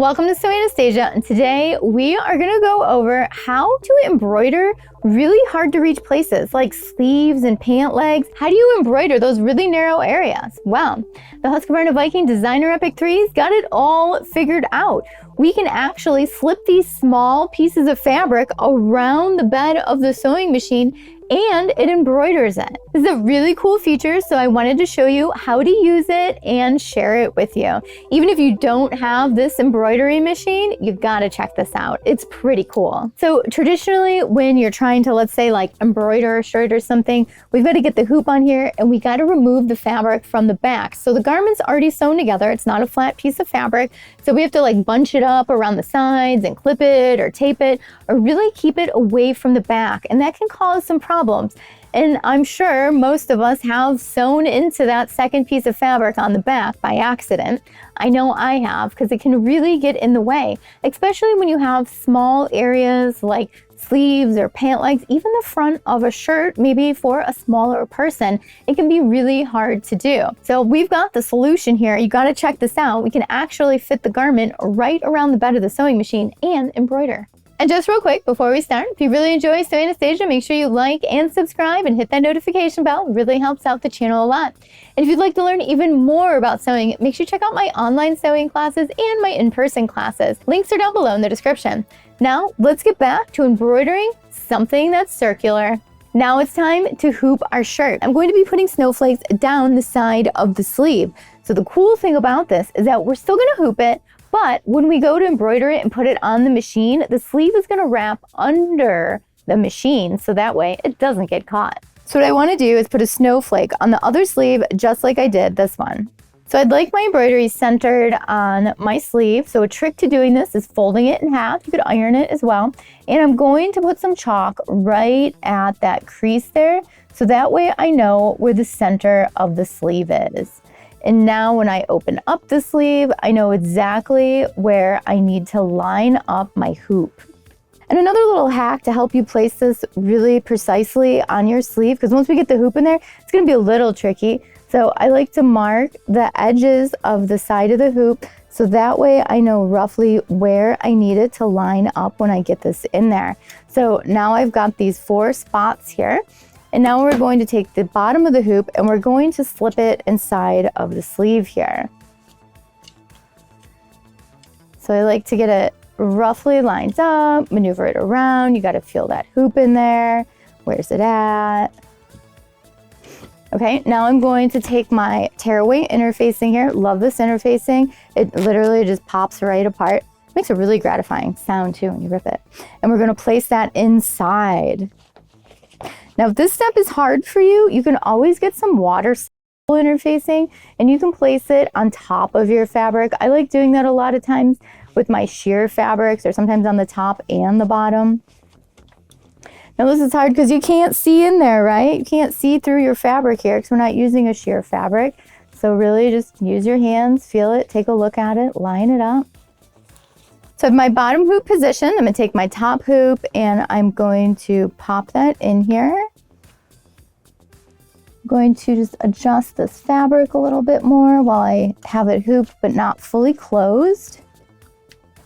Welcome to Sew Anastasia, and today we are going to go over how to embroider really hard to reach places like sleeves and pant legs. How do you embroider those really narrow areas? Well, the Husqvarna Viking Designer Epic 3's got it all figured out. We can actually slip these small pieces of fabric around the bed of the sewing machine and it embroiders it. This is a really cool feature, so I wanted to show you how to use it and share it with you. Even if you don't have this embroidery machine, you've got to check this out. It's pretty cool. So traditionally, when you're trying to, let's say, like embroider a shirt or something, we've got to get the hoop on here and we got to remove the fabric from the back. So the garment's already sewn together. It's not a flat piece of fabric. So we have to like bunch it up around the sides and clip it or tape it or really keep it away from the back. And that can cause some problems. And I'm sure most of us have sewn into that second piece of fabric on the back by accident. I know I have, because it can really get in the way, especially when you have small areas like sleeves or pant legs, even the front of a shirt, maybe for a smaller person, it can be really hard to do. So we've got the solution here. You got to check this out. We can actually fit the garment right around the bed of the sewing machine and embroider. And just real quick, before we start, if you really enjoy Sew Anastasia, make sure you like and subscribe and hit that notification bell. It really helps out the channel a lot. And if you'd like to learn even more about sewing, make sure you check out my online sewing classes and my in-person classes. Links are down below in the description. Now, let's get back to embroidering something that's circular. Now it's time to hoop our shirt. I'm going to be putting snowflakes down the side of the sleeve. So the cool thing about this is that we're still going to hoop it, but when we go to embroider it and put it on the machine, the sleeve is going to wrap under the machine so that way it doesn't get caught. So what I want to do is put a snowflake on the other sleeve just like I did this one. So I'd like my embroidery centered on my sleeve. So a trick to doing this is folding it in half. You could iron it as well. And I'm going to put some chalk right at that crease there. So that way I know where the center of the sleeve is. And now when I open up the sleeve, I know exactly where I need to line up my hoop. And another little hack to help you place this really precisely on your sleeve, because once we get the hoop in there, it's going to be a little tricky. So I like to mark the edges of the side of the hoop so that way I know roughly where I need it to line up when I get this in there. So now I've got these 4 spots here. And now we're going to take the bottom of the hoop and we're going to slip it inside of the sleeve here. So I like to get it roughly lined up, maneuver it around. You got to feel that hoop in there. Where's it at? Okay, now I'm going to take my tearaway interfacing here. Love this interfacing. It literally just pops right apart. Makes a really gratifying sound too when you rip it. And we're going to place that inside. Now, if this step is hard for you, you can always get some water interfacing and you can place it on top of your fabric. I like doing that a lot of times with my sheer fabrics or sometimes on the top and the bottom. Now, this is hard because you can't see in there, right? You can't see through your fabric here because we're not using a sheer fabric. So really just use your hands, feel it, take a look at it, line it up. So I have my bottom hoop position. I'm going to take my top hoop and I'm going to pop that in here. I'm going to just adjust this fabric a little bit more while I have it hooped but not fully closed.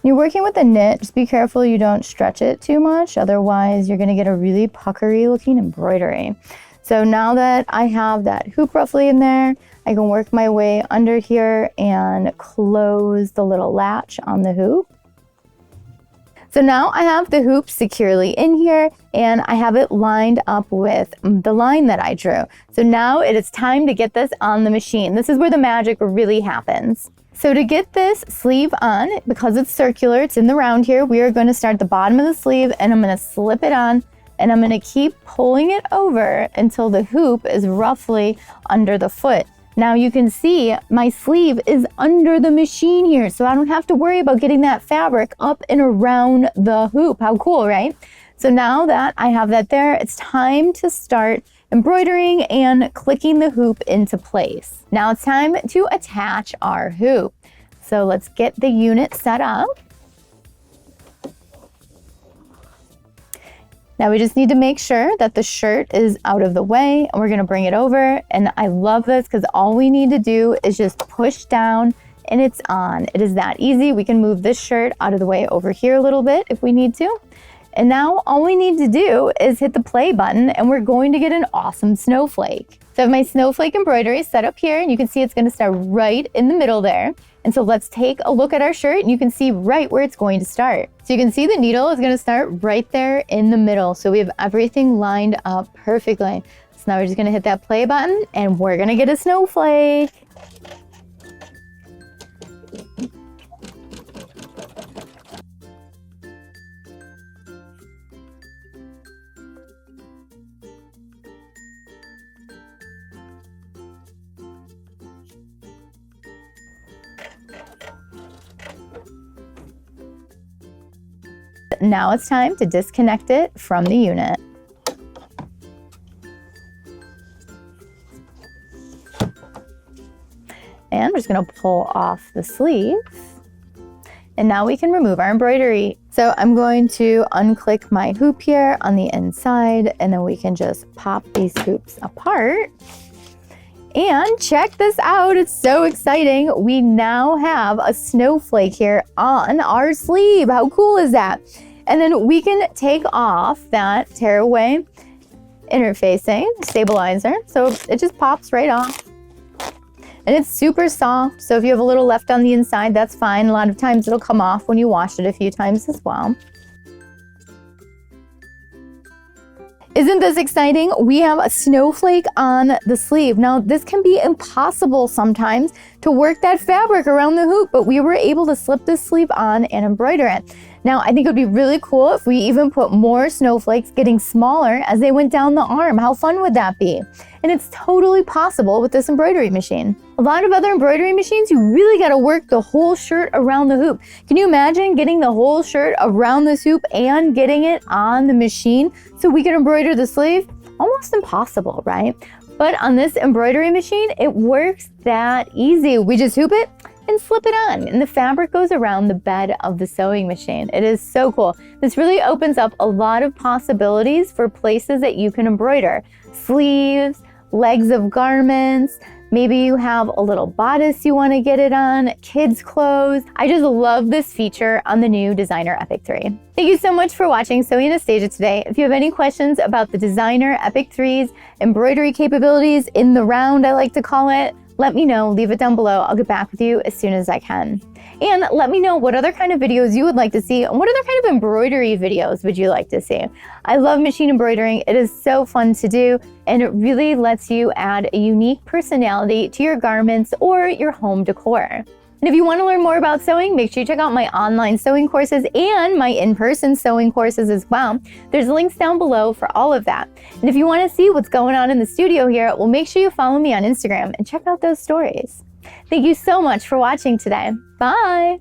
You're working with a knit, just be careful you don't stretch it too much, otherwise you're going to get a really puckery looking embroidery. So now that I have that hoop roughly in there, I can work my way under here and close the little latch on the hoop. So now I have the hoop securely in here and I have it lined up with the line that I drew. So now it is time to get this on the machine. This is where the magic really happens. So to get this sleeve on, because it's circular, it's in the round here, we are going to start the bottom of the sleeve and I'm going to slip it on and I'm going to keep pulling it over until the hoop is roughly under the foot. Now you can see my sleeve is under the machine here, so I don't have to worry about getting that fabric up and around the hoop. How cool, right? So now that I have that there, it's time to start embroidering and clicking the hoop into place. Now it's time to attach our hoop. So let's get the unit set up. Now we just need to make sure that the shirt is out of the way and we're going to bring it over. And I love this because all we need to do is just push down and it's on. It is that easy. We can move this shirt out of the way over here a little bit if we need to. And now all we need to do is hit the play button and we're going to get an awesome snowflake. So I have my snowflake embroidery set up here and you can see it's going to start right in the middle there. And so let's take a look at our shirt and you can see right where it's going to start. So you can see the needle is going to start right there in the middle. So we have everything lined up perfectly. So now we're just going to hit that play button and we're going to get a snowflake. Now it's time to disconnect it from the unit. And we're just going to pull off the sleeve. And now we can remove our embroidery. So I'm going to unclick my hoop here on the inside, and then we can just pop these hoops apart. And check this out, it's so exciting. We now have a snowflake here on our sleeve. How cool is that? And then we can take off that tearaway interfacing stabilizer. So it just pops right off. And it's super soft, so if you have a little left on the inside, that's fine. A lot of times it'll come off when you wash it a few times as well. Isn't this exciting? We have a snowflake on the sleeve. Now, this can be impossible sometimes to work that fabric around the hoop, but we were able to slip this sleeve on and embroider it. Now, I think it would be really cool if we even put more snowflakes getting smaller as they went down the arm. How fun would that be? And it's totally possible with this embroidery machine. A lot of other embroidery machines, you really gotta work the whole shirt around the hoop. Can you imagine getting the whole shirt around this hoop and getting it on the machine so we can embroider the sleeve? Almost impossible, right? But on this embroidery machine, it works that easy. We just hoop it and slip it on, and the fabric goes around the bed of the sewing machine. It is so cool. This really opens up a lot of possibilities for places that you can embroider. Sleeves, legs of garments, maybe you have a little bodice you want to get it on, kids' clothes. I just love this feature on the new Designer Epic 3. Thank you so much for watching Sewing Anastasia today. If you have any questions about the Designer Epic 3's embroidery capabilities in the round, I like to call it, let me know, leave it down below. I'll get back with you as soon as I can. And let me know what other kind of videos you would like to see and what other kind of embroidery videos would you like to see. I love machine embroidering. It is so fun to do, and it really lets you add a unique personality to your garments or your home decor. And if you want to learn more about sewing, make sure you check out my online sewing courses and my in-person sewing courses as well. There's links down below for all of that. And if you want to see what's going on in the studio here, well, make sure you follow me on Instagram and check out those stories. Thank you so much for watching today. Bye!